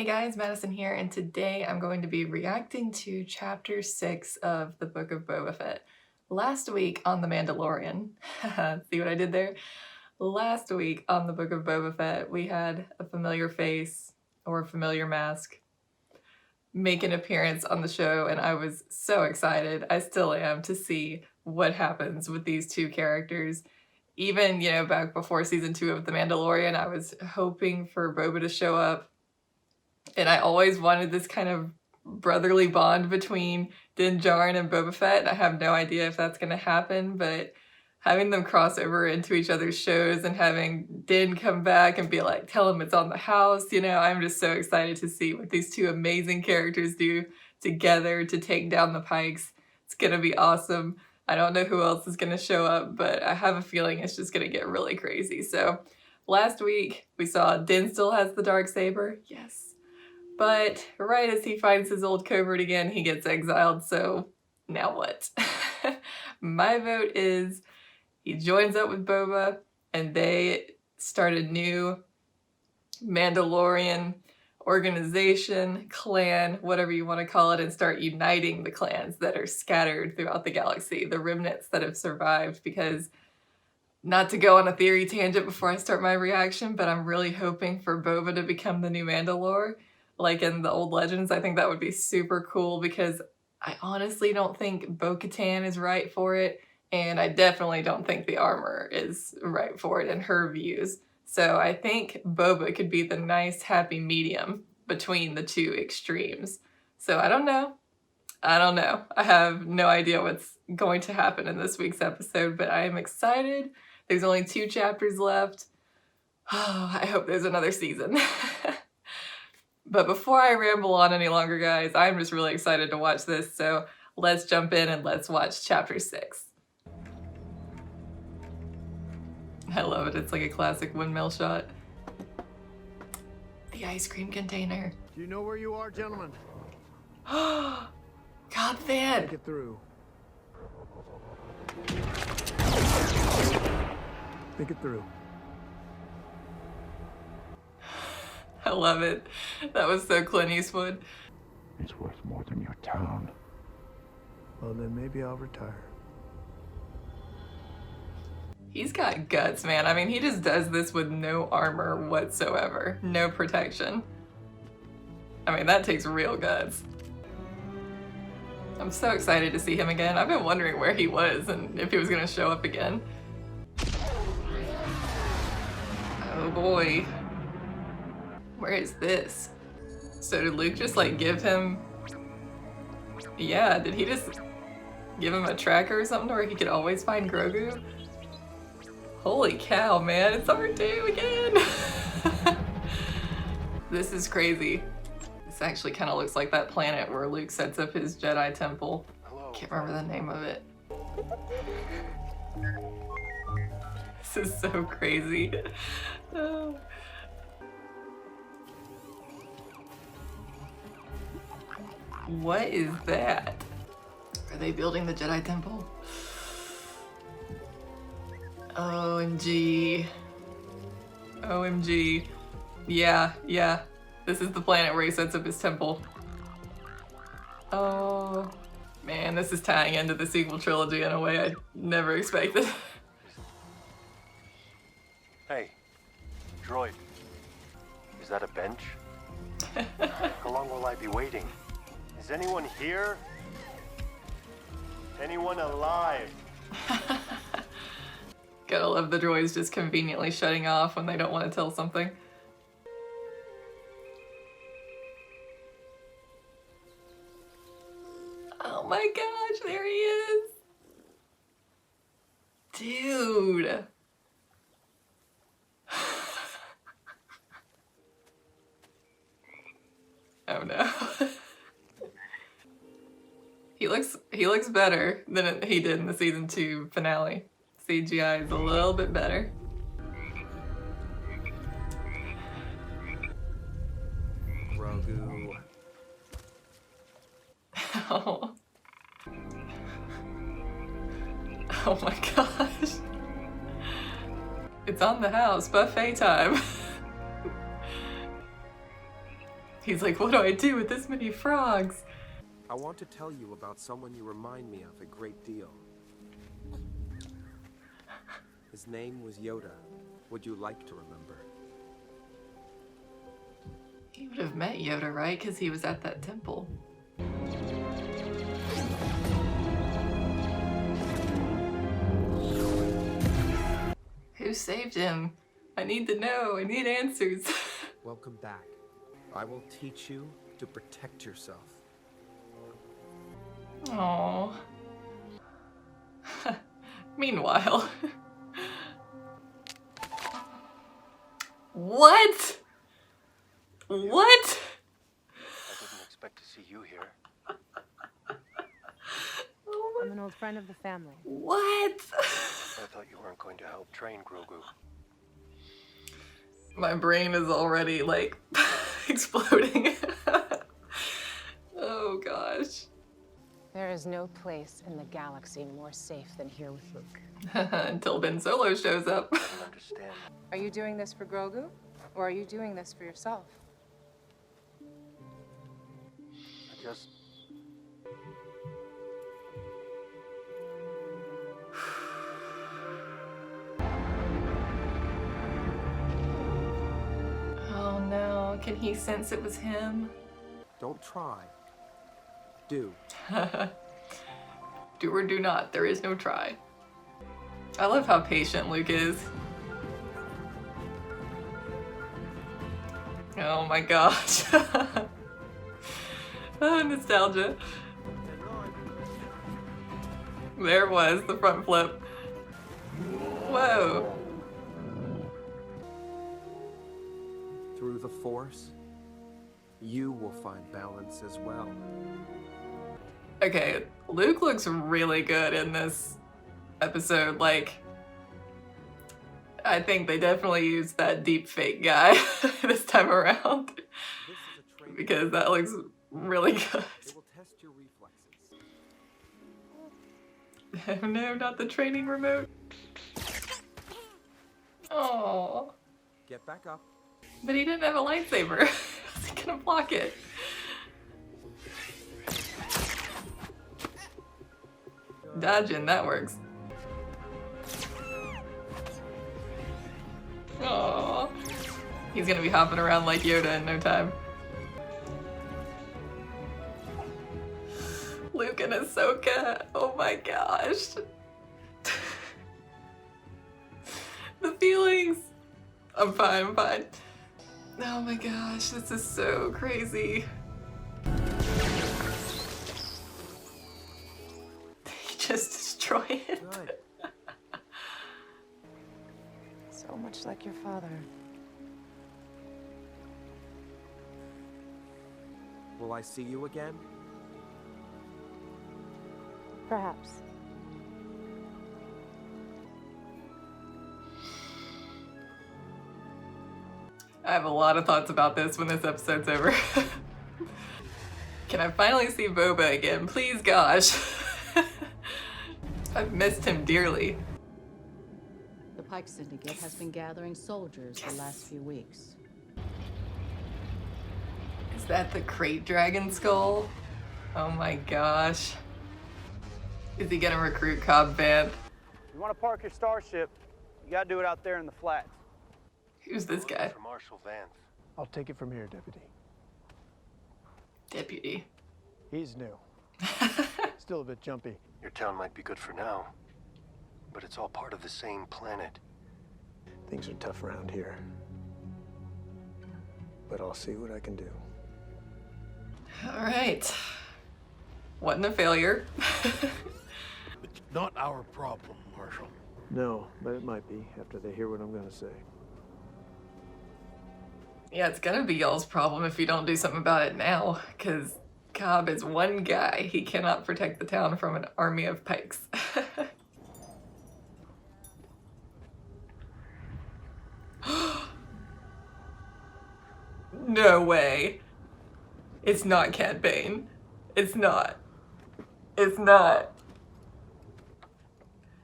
Hey guys, Madison here, and today I'm going to be reacting to Chapter 6 of the Book of Boba Fett. Last week on The Mandalorian, see what I did there? Last week on the Book of Boba Fett, we had a familiar face, or a familiar mask, make an appearance on the show, and I was so excited, I still am, to see what happens with these two characters. Even, back before season 2 of The Mandalorian, I was hoping for Boba to show up. And I always wanted this kind of brotherly bond between Din Djarin and Boba Fett. I have no idea if that's going to happen, but having them cross over into each other's shows and having Din come back and be like, tell him it's on the house, I'm just so excited to see what these two amazing characters do together to take down the Pikes. It's going to be awesome. I don't know who else is going to show up, but I have a feeling it's just going to get really crazy. So last week we saw Din still has the Darksaber. Yes. But right as he finds his old covert again, he gets exiled, so now what? My vote is he joins up with Boba and they start a new Mandalorian organization, clan, whatever you want to call it, and start uniting the clans that are scattered throughout the galaxy, the remnants that have survived, because not to go on a theory tangent before I start my reaction, but I'm really hoping for Boba to become the new Mandalore. Like in the old Legends. I think that would be super cool because I honestly don't think Bo-Katan is right for it, and I definitely don't think the armor is right for it in her views. So I think Boba could be the nice happy medium between the two extremes. So I don't know. I have no idea what's going to happen in this week's episode, but I am excited. There's only 2 chapters left. Oh, I hope there's another season. But before I ramble on any longer, guys, I'm just really excited to watch this, so let's jump in and let's watch Chapter 6. I love it. It's like a classic windmill shot. The ice cream container. Do you know where you are, gentlemen? God, Van! Take it through. Think it through. I love it. That was so Clint Eastwood. It's worth more than your town. Well, then maybe I'll retire. He's got guts, man. I mean, he just does this with no armor whatsoever. No protection. I mean, that takes real guts. I'm so excited to see him again. I've been wondering where he was and if he was gonna show up again. Oh boy. Where is this? So did Luke just like give him... Yeah, did he just give him a tracker or something where he could always find Grogu? Holy cow, man, it's R2 again! This is crazy. This actually kind of looks like that planet where Luke sets up his Jedi temple. Can't remember the name of it. This is so crazy. Oh. What is that? Are they building the Jedi Temple? OMG. OMG. Yeah. This is the planet where he sets up his temple. Oh, man, this is tying into the sequel trilogy in a way I never expected. Hey, droid. Is that a bench? How long will I be waiting? Is anyone here? Anyone alive? Gotta love the droids just conveniently shutting off when they don't want to tell something. Oh my gosh, there he is! Dude! Oh no. He looks better than he did in the season 2 finale. CGI is a little bit better. Grogu. Oh. Oh my gosh. It's on the house, buffet time. He's like, what do I do with this many frogs? I want to tell you about someone you remind me of a great deal. His name was Yoda. Would you like to remember? He would have met Yoda, right? Because he was at that temple. Who saved him? I need to know. I need answers. Welcome back. I will teach you to protect yourself. Aww. Meanwhile. What? What? I didn't expect to see you here. Oh I'm an old friend of the family. what? I thought you weren't going to help train Grogu. My brain is already like exploding. Oh gosh. There is no place in the galaxy more safe than here with Luke. Until Ben Solo shows up. I don't understand. Are you doing this for Grogu? Or are you doing this for yourself? I just... Oh no, can he sense it was him? Don't try. Do. Do or do not, there is no try. I love how patient Luke is. Oh my gosh. Oh, nostalgia. There it was, the front flip. Whoa. Through the Force, you will find balance as well. Okay, Luke looks really good in this episode. Like, I think they definitely used that deep fake guy this time around. This is a training. Because that looks really good. It will test your reflexes. Oh no, not the training remote. Oh, Get back up. but he didn't have a lightsaber. How's he gonna block it? Dodging, that works. Oh, he's gonna be hopping around like Yoda in no time. Luke and Ahsoka. Oh my gosh. The feelings. I'm fine, I'm fine. Oh my gosh, this is so crazy. He just destroyed it. Good. So much like your father. Will I see you again? Perhaps. I have a lot of thoughts about this when this episode's over. Can I finally see Boba again? Please, gosh. I've missed him dearly. The Pike Syndicate has been gathering soldiers the last few weeks. Is that the crate dragon skull? Oh my gosh. Is he gonna recruit Cobb Vanth? You want to park your starship, you gotta do it out there in the flats. Who's this guy? For Marshal Vanth. I'll take it from here, Deputy. Deputy. He's new. Still a bit jumpy. Your town might be good for now, but it's all part of the same planet. Things are tough around here. But I'll see what I can do. Alright. Wasn't a failure. It's not our problem, Marshal. No, but it might be after they hear what I'm gonna say. Yeah, it's gonna be y'all's problem if you don't do something about it now, because Cobb is one guy. He cannot protect the town from an army of pikes. No way. It's not Cad Bane. It's not. It's not.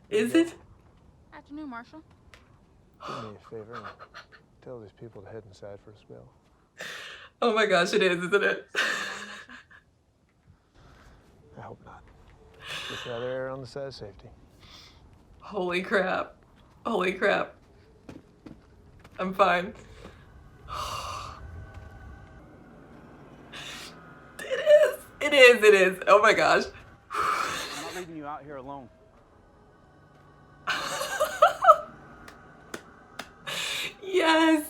Is it? Afternoon, Marshal. Do me a favor and tell these people to head inside for a spell. Oh my gosh, it is, isn't it? I hope not. Just rather err on the side of safety. Holy crap. Holy crap. I'm fine. It is. It is. It is. Oh my gosh. I'm not leaving you out here alone. Yes.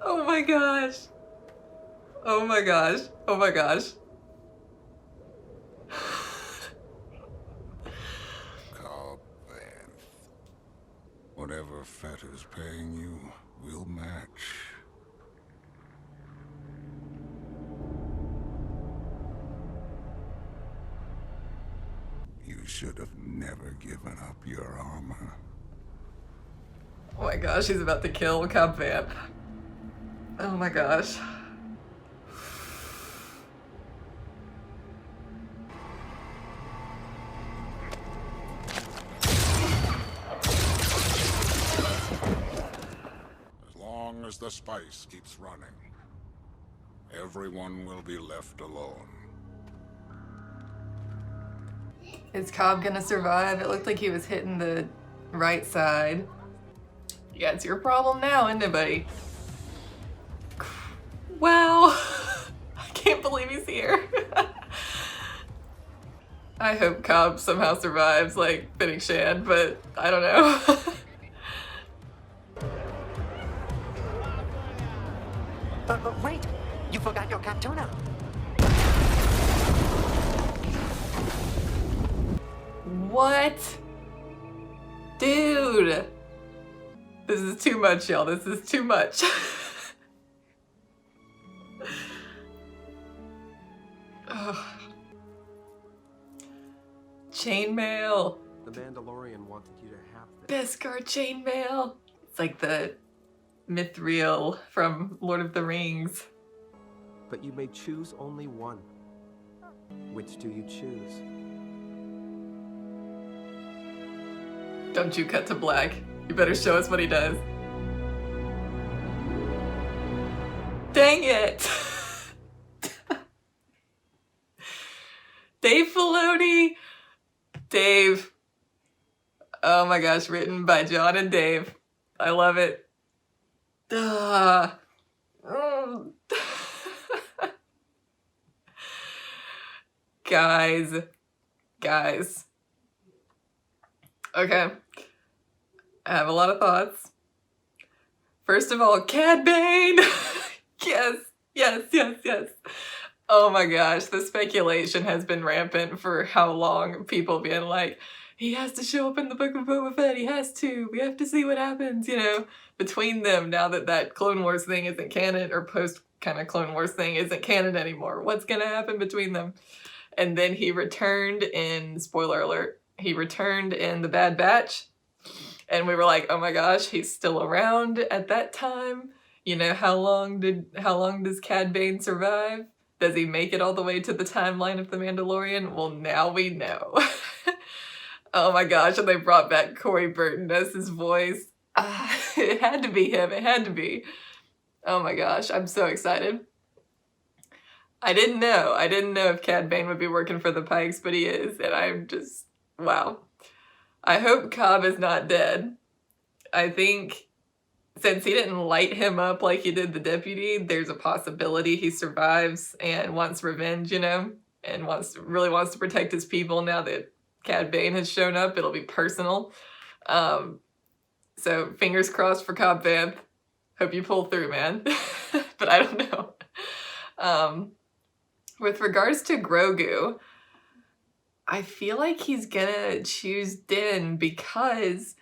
Oh my gosh. Oh my gosh. Oh my gosh. Cobb Vanth. Whatever Fett is paying you, we'll match. You should have never given up your armor. Oh my gosh, he's about to kill Cobb Vanth. Oh my gosh. As long as the spice keeps running, everyone will be left alone. Is Cobb gonna survive? It looked like he was hitting the right side. Yeah, it's your problem now, isn't it, buddy? Wow. I can't believe he's here. I hope Cobb somehow survives, like Fitting Shan, but I don't know. Wait! You forgot your Captuna! What? Dude! This is too much, y'all. This is too much. Chainmail. The Mandalorian wanted you to have this. Beskar chainmail. It's like the mithril from Lord of the Rings. But you may choose only one. Which do you choose? Don't you cut to black. You better show us what he does. Dang it! Dave Filoni! Dave. Oh my gosh, written by John and Dave. I love it. Guys. Okay. I have a lot of thoughts. First of all, Cad Bane! Yes. Oh my gosh, the speculation has been rampant for how long. People being like, he has to show up in the Book of Boba Fett, he has to. We have to see what happens, you know, between them now that Clone Wars thing isn't canon, or post kind of Clone Wars thing isn't canon anymore. What's gonna happen between them? And then he returned in, spoiler alert, he returned in The Bad Batch. And we were like, oh my gosh, he's still around at that time. You know, how long does Cad Bane survive? Does he make it all the way to the timeline of The Mandalorian? Well, now we know. Oh my gosh, and they brought back Corey Burton as his voice. It had to be him, it had to be. Oh my gosh, I'm so excited. I didn't know if Cad Bane would be working for the Pikes, but he is, and I'm just, wow. I hope Cobb is not dead. I think since he didn't light him up like he did the deputy, there's a possibility he survives and wants revenge, you know, and really wants to protect his people now that Cad Bane has shown up. It'll be personal. So fingers crossed for Cobb Vanth. Hope you pull through, man. But I don't know. With regards to Grogu, I feel like he's gonna choose Din because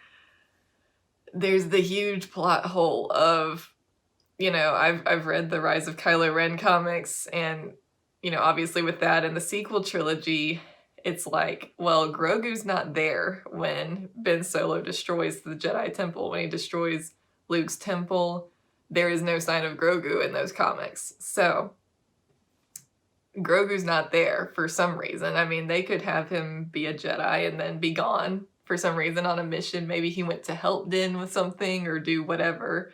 there's the huge plot hole of, you know, I've read the Rise of Kylo Ren comics, and, you know, obviously with that and the sequel trilogy, it's like, well, Grogu's not there when Ben Solo destroys the Jedi Temple. When he destroys Luke's temple, there is no sign of Grogu in those comics. So Grogu's not there for some reason. I mean, they could have him be a Jedi and then be gone for some reason on a mission. Maybe he went to help Din with something or do whatever.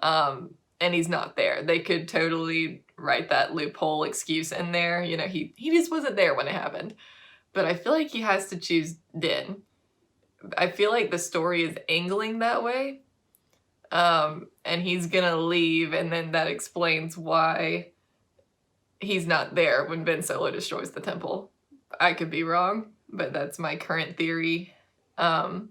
And he's not there. They could totally write that loophole excuse in there. You know, he just wasn't there when it happened. But I feel like he has to choose Din. I feel like the story is angling that way. And he's gonna leave, and then that explains why he's not there when Ben Solo destroys the temple. I could be wrong, but that's my current theory. I'm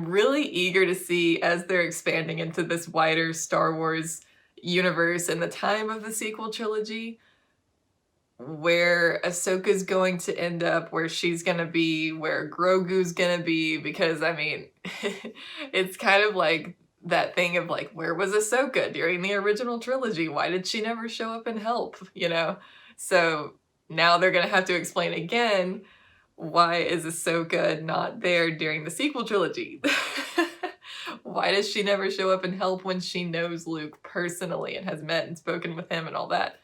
really eager to see, as they're expanding into this wider Star Wars universe in the time of the sequel trilogy, where Ahsoka's going to end up, where she's gonna be, where Grogu's gonna be, because, I mean, it's kind of like that thing of like, where was Ahsoka during the original trilogy? Why did she never show up and help, you know? So now they're gonna have to explain again, why is Ahsoka not there during the sequel trilogy? Why does she never show up and help when she knows Luke personally and has met and spoken with him and all that?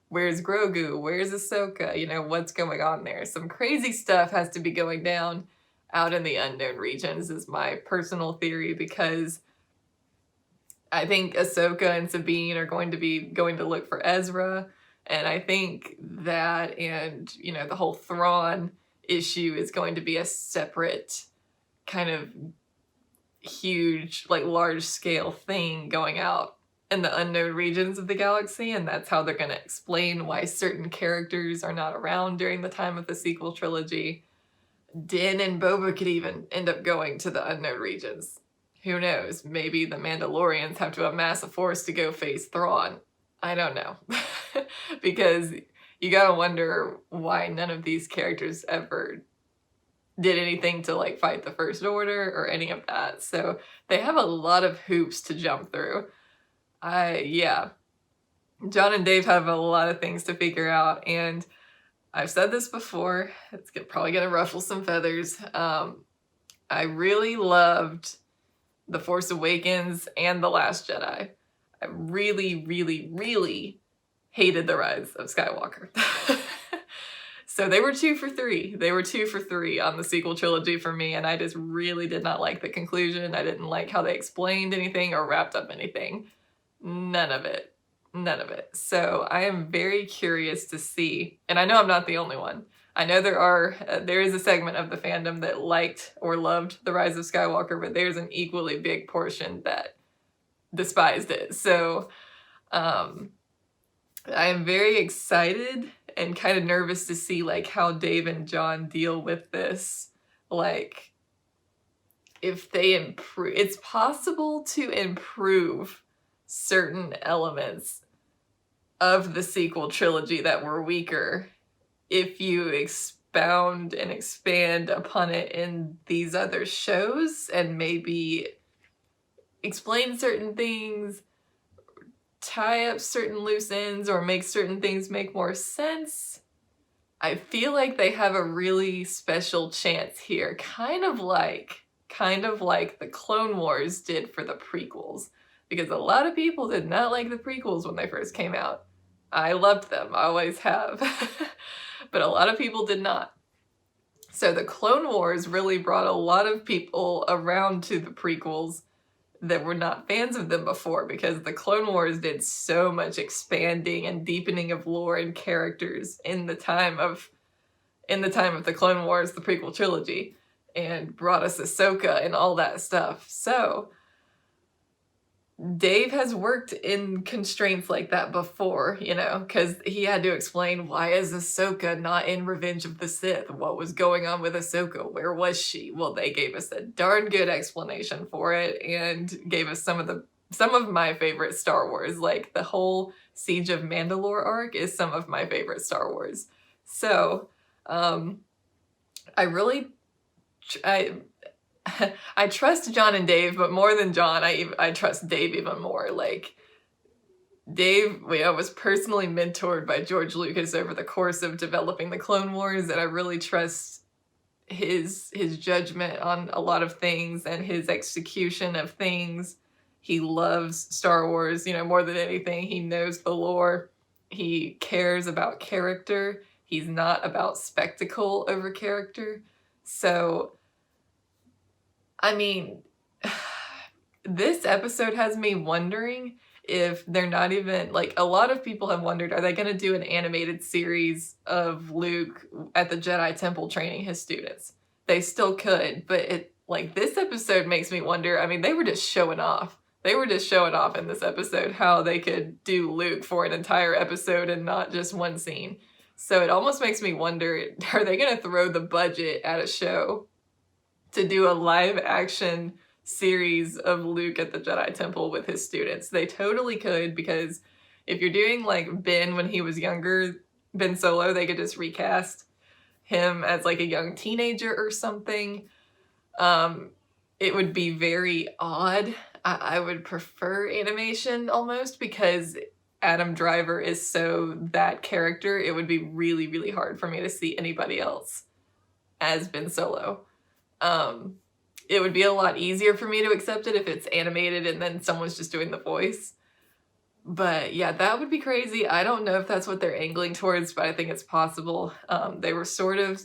Where's Grogu? Where's Ahsoka? You know, what's going on there? Some crazy stuff has to be going down out in the unknown regions is my personal theory, because I think Ahsoka and Sabine are going to look for Ezra, and I think that, and, you know, the whole Thrawn issue is going to be a separate kind of huge, like, large scale thing going out in the unknown regions of the galaxy, and that's how they're going to explain why certain characters are not around during the time of the sequel trilogy. Din and Boba could even end up going to the unknown regions. Who knows? Maybe the Mandalorians have to amass a force to go face Thrawn. I don't know. Because you gotta wonder why none of these characters ever did anything to, like, fight the First Order or any of that. So they have a lot of hoops to jump through. Yeah. John and Dave have a lot of things to figure out, and I've said this before, it's probably gonna ruffle some feathers. I really loved The Force Awakens and The Last Jedi. I really, really, really hated The Rise of Skywalker. So they were 2 for 3. They were 2 for 3 on the sequel trilogy for me, and I just really did not like the conclusion. I didn't like how they explained anything or wrapped up anything. None of it. None of it. So I am very curious to see, and I know I'm not the only one. I know there is a segment of the fandom that liked or loved The Rise of Skywalker, but there's an equally big portion that despised it. So I am very excited and kind of nervous to see, like, how Dave and John deal with this. Like, if they improve, it's possible to improve certain elements of the sequel trilogy that were weaker if you expound and expand upon it in these other shows and maybe explain certain things, tie up certain loose ends, or make certain things make more sense. I feel like they have a really special chance here, kind of like the Clone Wars did for the prequels, because a lot of people did not like the prequels when they first came out. I loved them, I always have, but a lot of people did not. So the Clone Wars really brought a lot of people around to the prequels that were not fans of them before, because the Clone Wars did so much expanding and deepening of lore and characters in the time of the Clone Wars, the prequel trilogy, and brought us Ahsoka and all that stuff. So Dave has worked in constraints like that before, you know, because he had to explain, why is Ahsoka not in Revenge of the Sith? What was going on with Ahsoka? Where was she? Well, they gave us a darn good explanation for it, and gave us some of my favorite Star Wars. Like, the whole Siege of Mandalore arc is some of my favorite Star Wars. So, I trust John and Dave, but more than John, I trust Dave even more. Like, Dave, was personally mentored by George Lucas over the course of developing the Clone Wars, and I really trust his judgment on a lot of things and his execution of things. He loves Star Wars, you know, more than anything. He knows the lore. He cares about character. He's not about spectacle over character. So, I mean, this episode has me wondering if they're not even, like, a lot of people have wondered, are they going to do an animated series of Luke at the Jedi Temple training his students? They still could, but this episode makes me wonder. I mean, they were just showing off. They were just showing off in this episode how they could do Luke for an entire episode and not just one scene. So it almost makes me wonder, are they going to throw the budget at a show to do a live action series of Luke at the Jedi Temple with his students? They totally could, because if you're doing like Ben when he was younger, Ben Solo, they could just recast him as like a young teenager or something. It would be very odd. I would prefer animation almost, because Adam Driver is so that character. It would be really, really hard for me to see anybody else as Ben Solo. It would be a lot easier for me to accept it if it's animated and then someone's just doing the voice. But yeah, that would be crazy. I don't know if that's what they're angling towards, but I think it's possible. They were sort of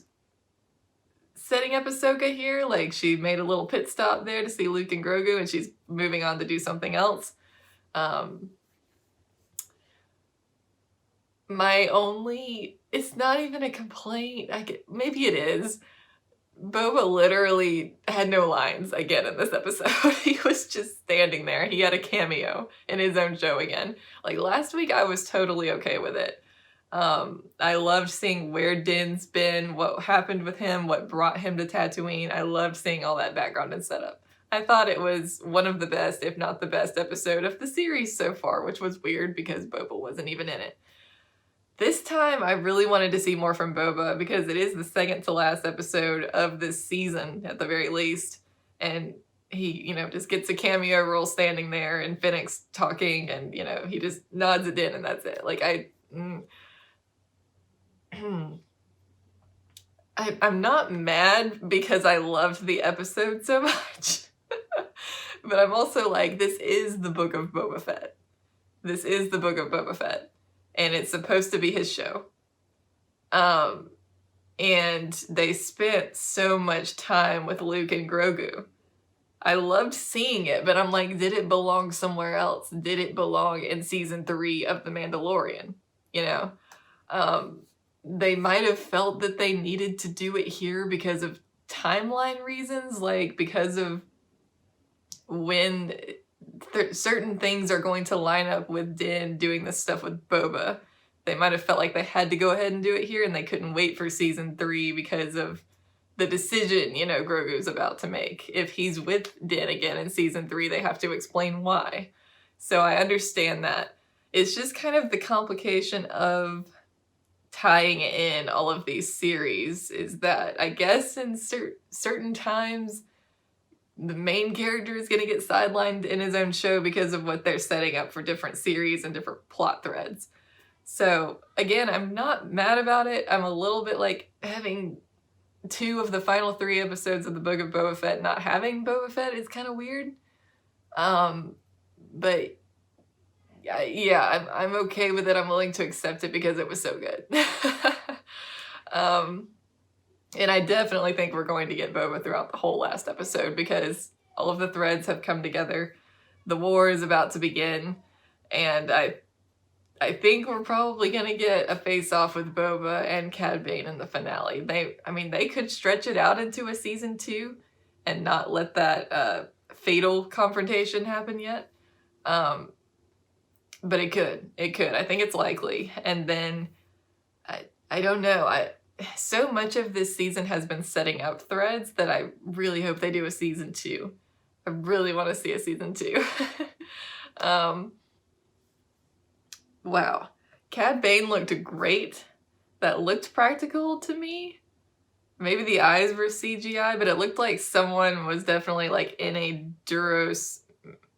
setting up Ahsoka here. Like, she made a little pit stop there to see Luke and Grogu, and she's moving on to do something else. It's not even a complaint. Maybe it is. Boba literally had no lines again in this episode. He was just standing there. He had a cameo in his own show again. Like, last week, I was totally okay with it. I loved seeing where Din's been, what happened with him, what brought him to Tatooine. I loved seeing all that background and setup. I thought it was one of the best, if not the best, episode of the series so far, which was weird because Boba wasn't even in it. This time, I really wanted to see more from Boba, because it is the second to last episode of this season, at the very least. And he, just gets a cameo role standing there, and Fennec's talking, and, he just nods it in, and that's it. Like, I'm not mad because I loved the episode so much. But I'm also like, this is the Book of Boba Fett. This is the Book of Boba Fett. And it's supposed to be his show. And they spent so much time with Luke and Grogu. I loved seeing it, but I'm like, did it belong somewhere else? Did it belong in season 3 of The Mandalorian? They might have felt that they needed to do it here because of timeline reasons, like because of when certain things are going to line up with Din doing this stuff with Boba. They might have felt like they had to go ahead and do it here, and they couldn't wait for season 3 because of the decision, Grogu's about to make. If he's with Din again in season 3, they have to explain why. So I understand that. It's just kind of the complication of tying in all of these series is that I guess in certain times the main character is going to get sidelined in his own show because of what they're setting up for different series and different plot threads. So again, I'm not mad about it. I'm a little bit like having 2 of the final 3 episodes of the Book of Boba Fett not having Boba Fett is kind of weird. But yeah, I'm okay with it. I'm willing to accept it because it was so good. And I definitely think we're going to get Boba throughout the whole last episode because all of the threads have come together. The war is about to begin, and I think we're probably going to get a face-off with Boba and Cad Bane in the finale. They could stretch it out into a season 2 and not let that fatal confrontation happen yet. But it could. I think it's likely. And then, I don't know. So much of this season has been setting up threads that I really hope they do a season 2. I really want to see a season 2. Wow. Cad Bane looked great. That looked practical to me. Maybe the eyes were CGI, but it looked like someone was definitely like in a Duros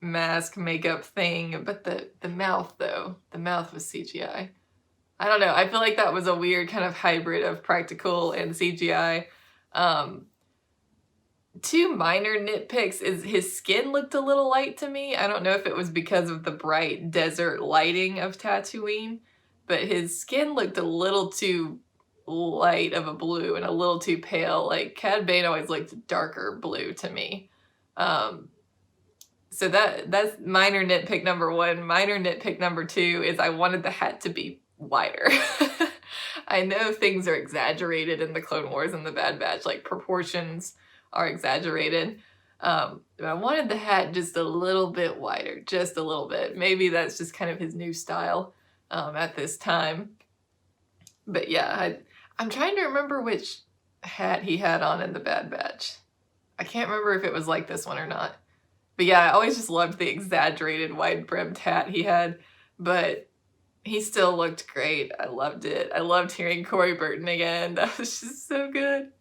mask makeup thing. But the mouth, though, the mouth was CGI. I don't know. I feel like that was a weird kind of hybrid of practical and CGI. 2 minor nitpicks is his skin looked a little light to me. I don't know if it was because of the bright desert lighting of Tatooine, but his skin looked a little too light of a blue and a little too pale. Like, Cad Bane always looked darker blue to me. So that's minor nitpick number 1. Minor nitpick number 2 is I wanted the hat to be wider. I know things are exaggerated in the Clone Wars and the Bad Batch, like proportions are exaggerated. But I wanted the hat just a little bit wider, just a little bit. Maybe that's just kind of his new style at this time. But yeah, I'm trying to remember which hat he had on in the Bad Batch. I can't remember if it was like this one or not. But yeah, I always just loved the exaggerated wide-brimmed hat he had, but he still looked great. I loved it. I loved hearing Corey Burton again. That was just so good.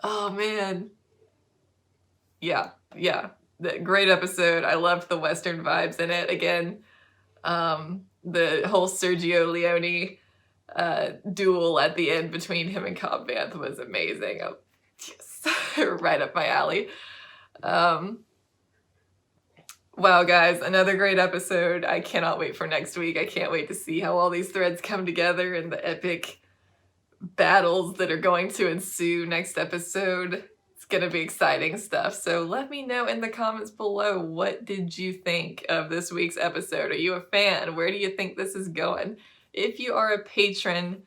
Oh, man. Yeah. Great episode. I loved the Western vibes in it. Again, the whole Sergio Leone duel at the end between him and Cobb Vanth was amazing. Oh, yes. Right up my alley. Wow, guys, another great episode. I cannot wait for next week. I can't wait to see how all these threads come together and the epic battles that are going to ensue next episode. It's going to be exciting stuff. So let me know in the comments below, what did you think of this week's episode? Are you a fan? Where do you think this is going? If you are a patron,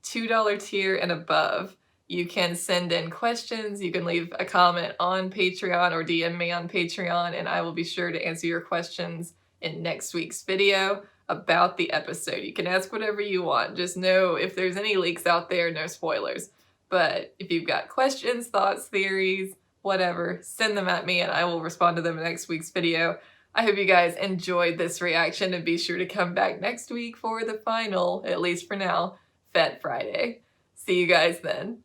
$2 tier and above, you can send in questions, you can leave a comment on Patreon or DM me on Patreon, and I will be sure to answer your questions in next week's video about the episode. You can ask whatever you want. Just know if there's any leaks out there, no spoilers. But if you've got questions, thoughts, theories, whatever, send them at me and I will respond to them in next week's video. I hope you guys enjoyed this reaction, and be sure to come back next week for the final, at least for now, Fett Friday. See you guys then.